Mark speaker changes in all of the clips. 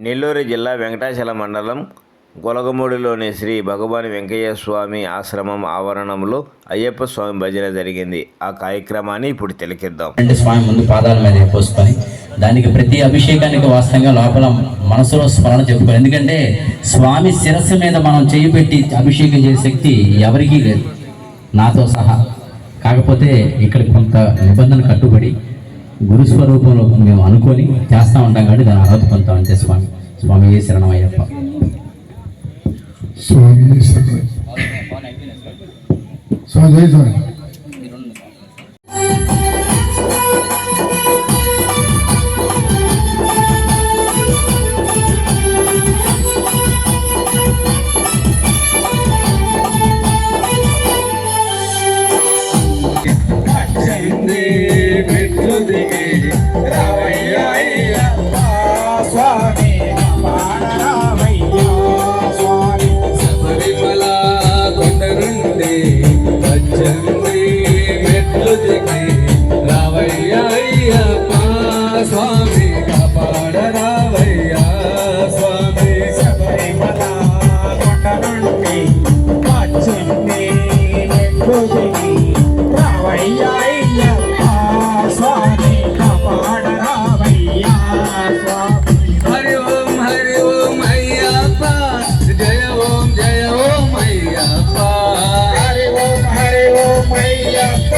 Speaker 1: నెల్లూరు జిల్లా వెంకటాచలం మండలం గొలగమూడిలోని శ్రీ భగవాన్ వెంకయ్య స్వామి ఆశ్రమం ఆవరణంలో అయ్యప్ప స్వామి భజన జరిగింది. ఆ కార్యక్రమాన్ని ఇప్పుడు తిలకిద్దాం.
Speaker 2: అంటే స్వామి ముందు పాదాల మీద పోసుకొని దానికి ప్రతి అభిషేకానికి వాస్తవంగా లోపల మనసులో స్మరణ చెప్పుకోవాలి. ఎందుకంటే స్వామి శిరస్సు మీద మనం చేయి పెట్టి అభిషేకం చేసే శక్తి ఎవరికీ లేదు, నాతో సహా. కాకపోతే ఇక్కడ కొంత నిబంధన కట్టుబడి గురుస్వరూపంలో మేము అనుకొని చేస్తూ ఉంటాం కాబట్టి దాన్ని అర్హత పొందుతాం. అంతే స్వామి. స్వామి శరణం అయ్యప్ప.
Speaker 3: స్వామి శరణం. స్వామి స్వామి.
Speaker 4: స్వామి కాపాడ రావయ్యా స్వామి శబరిమల కొండ నుండి వచ్చింది మెట్లు దిగి రావయ్యా అయ్యప్ప స్వామి కాపాడ రావయ్యా స్వామి. హరి ఓం అయ్యప్ప, జయ ఓం అయ్యప్ప, హరి ఓం అయ్యప్ప.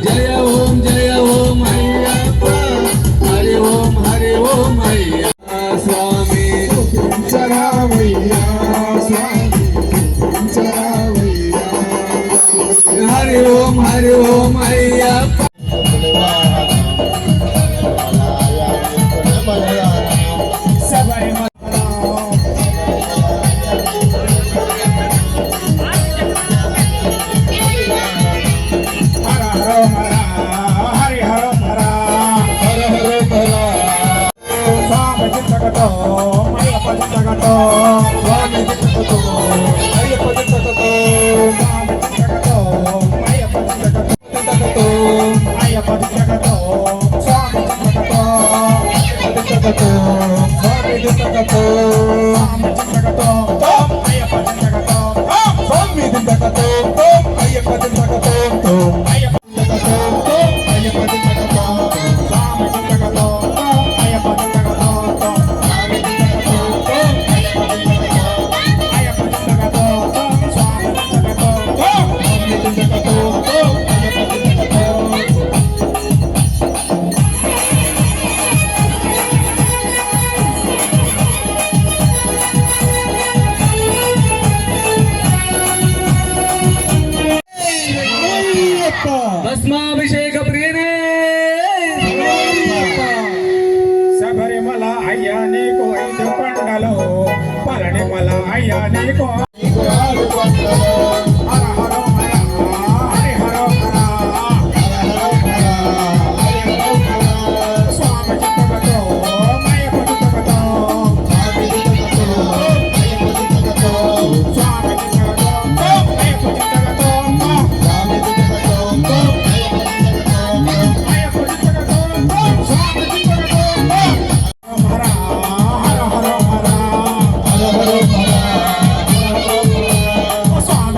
Speaker 4: జయ ఓం అయ్యప్ప, హరి ఓం అయ్యప్ప స్వామి. చరావయ్యా స్వామి, చరావయ్యా. హరి ఓం అయ్యప్ప. భస్మాభిషేక ప్రియనే శబరిమల అయ్యా నీకు 5 కొండలు, పళనిమల అయ్యా నీకు స్వామి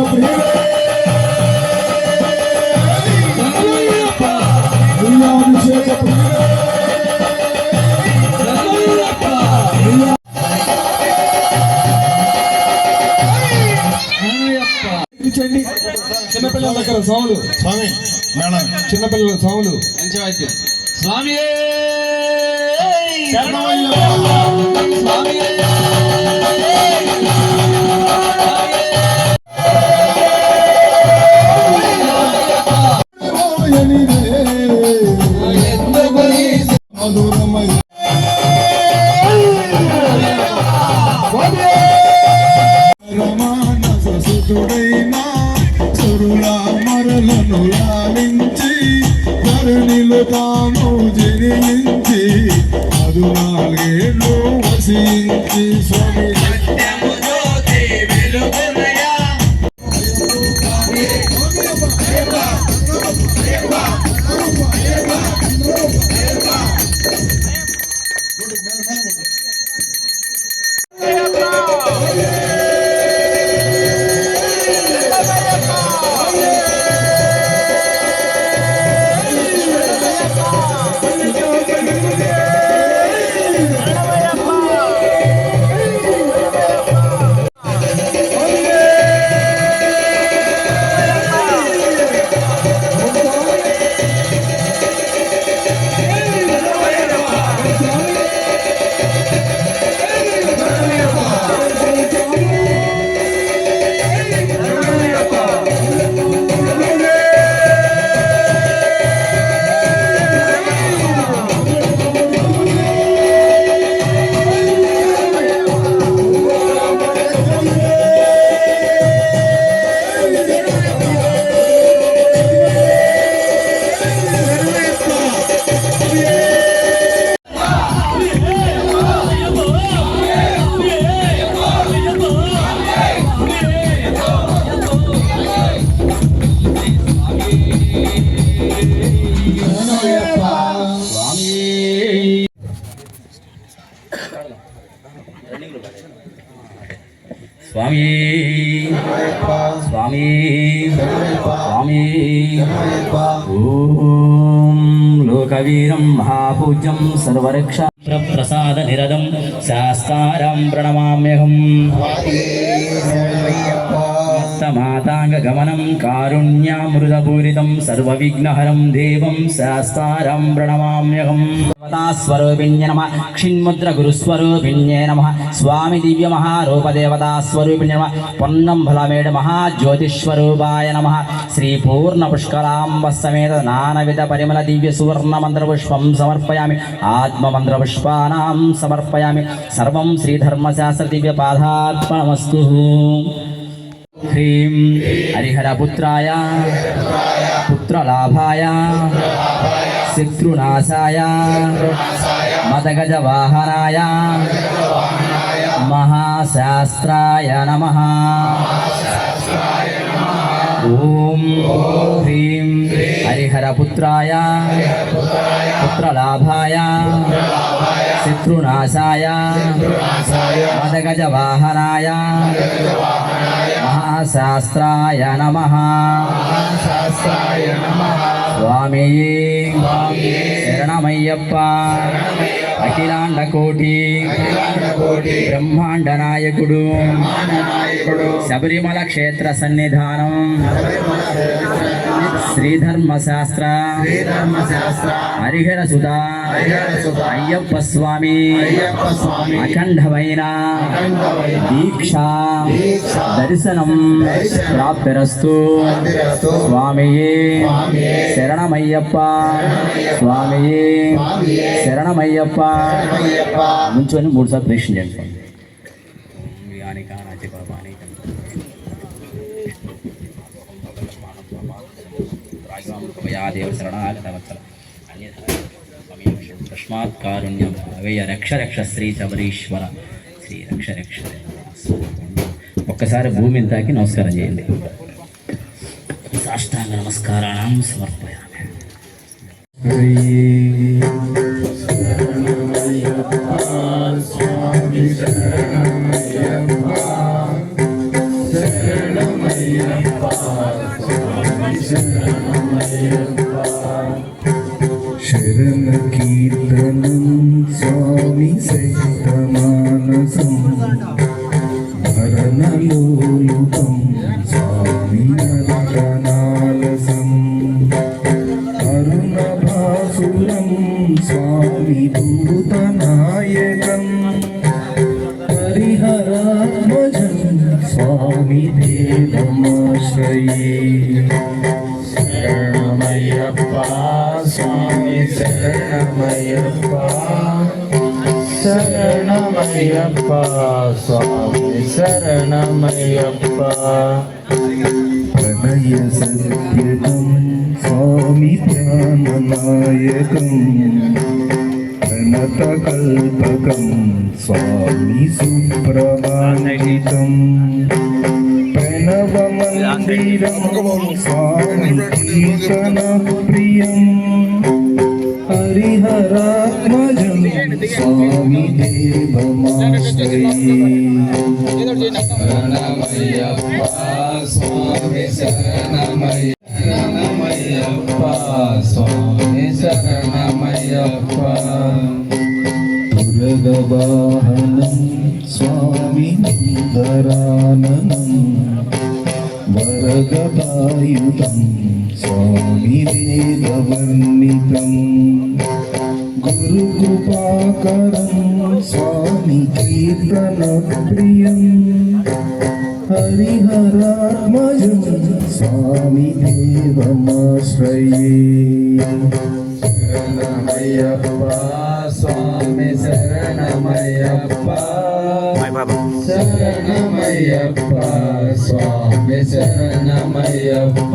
Speaker 3: ప్రియనే
Speaker 4: శరణమయ్యప్ప
Speaker 3: అభిషేక ప్రియనే
Speaker 4: శరణమయ్యప్ప
Speaker 3: ఇచ్చండి చిన్నపిల్లల దగ్గర సాములు
Speaker 5: స్వామి మేడం
Speaker 3: చిన్నపిల్లల సాములు
Speaker 4: మంచి వాద్యం స్వామి స్వామి
Speaker 3: మధురమై రమానస సుతుడైనా సురుల మరలను లాలించి ధరణిలో తాను జనించి 14 వసించి స్వామి
Speaker 2: స్వామి స్వామి స్వామి ఓం లోకవీరం మహాపూజ్యం సర్వరక్ష ప్రసాద నిరదం శాస్తారం ప్రణమామ్యహం మాతాంగగమనం కారుణ్యామృతపూరితం సర్వవిఘ్నహరం దేవం శాస్తారం ప్రణమామ్యహం దేవతాస్వరూపిణ్య నమః క్షిన్ముద్ర గురుస్వరూపిణ్యే నమః స్వామి దివ్య మహారూప దేవతాస్వరూపిణ్య నమః పొన్నం ఫలమేడ మహాజ్యోతిస్వరూపాయ నమః శ్రీ పూర్ణ పుష్కరాంబ సమేత నానవిధ పరిమళ దివ్య సువర్ణ మంత్ర పుష్పం సమర్పయామి ఆత్మ మంత్ర పుష్పానాం సమర్పయామి సర్వం శ్రీధర్మశాస్త్ర దివ్య పాదార్పణమస్తు హ్రీం హరిహరపుత్రాయ పుత్రలాభాయ శత్రునాశాయ మదగజవాహనాయ మహాశాస్త్రాయ నమః ఓం హ్రీం హరిహరపుత్రాయ పుత్రలాభాయ శత్రునాశాయ మదగజవాహనాయ మహాశాస్త్రాయ నమః స్వామి శరణమయ్యప్ప అఖిలాండ కోటి బ్రహ్మాండ నాయకుడు శబరిమల క్షేత్ర సన్నిధానం శ్రీధర్మశాస్త్ర హరిహర సుత అయ్యప్ప స్వామి అఖండమైన దీక్ష దర్శనం ప్రాప్తిరస్తు స్వామియే శరణమయ్యప్ప స్వామియే శరణమయ్యప్ప నుంచొని 3 సార్లు ప్రశ్న చేయండి దేవ శరణాగతవత్సల తస్మాత్ కారుణ్యం అవయ రక్ష రక్ష శ్రీ శబరీశ్వర శ్రీ రక్ష రక్ష. ఒక్కసారి భూమిని తాకి నమస్కారం చేయండి. సాష్టాంగ నమస్కారాణం సమర్పయామి.
Speaker 3: శరణమయ్యప్ప స్వామి శక్తమానసం భరణలోలుపం స్వామి నరకనాలసం అరుణభాసురం స్వామి భూతనాయకం హరిహరాత్మజం స్వామి దేవమాశ్రయే శరణమయ్యప్ప స్వామి శరణమయ్యప్ప శరణమయ్యప్ప స్వామి శరణమయ్యప్ప ప్రణయ సత్యకం స్వామి ధ్యాననాయకం ప్రణతకల్పకం స్వామి సుప్రభాంగితం ప్రణవమందిరం స్వామి కీర్తన ప్రియం హరిహరాత్మజం స్వామి దేవమాశ్రయే
Speaker 4: శరణమయ్యప్ప స్వామి శరణమయ్యప్ప స్వామి శరణమయ్యప్ప
Speaker 3: తురగవాహనం స్వామి నందరాననం వరగపాయుతం స్వామి వేదవర్ణితం గురుకృపాకరం స్వామి కీర్తన ప్రియం హరిహరాత్మజం స్వామి దేవమాశ్రయే
Speaker 4: శరణమయ్యప్ప స్వామి శరణమయ్యప్ప శరణమయ్యప్ప స్వామి శరణమయ్యప్ప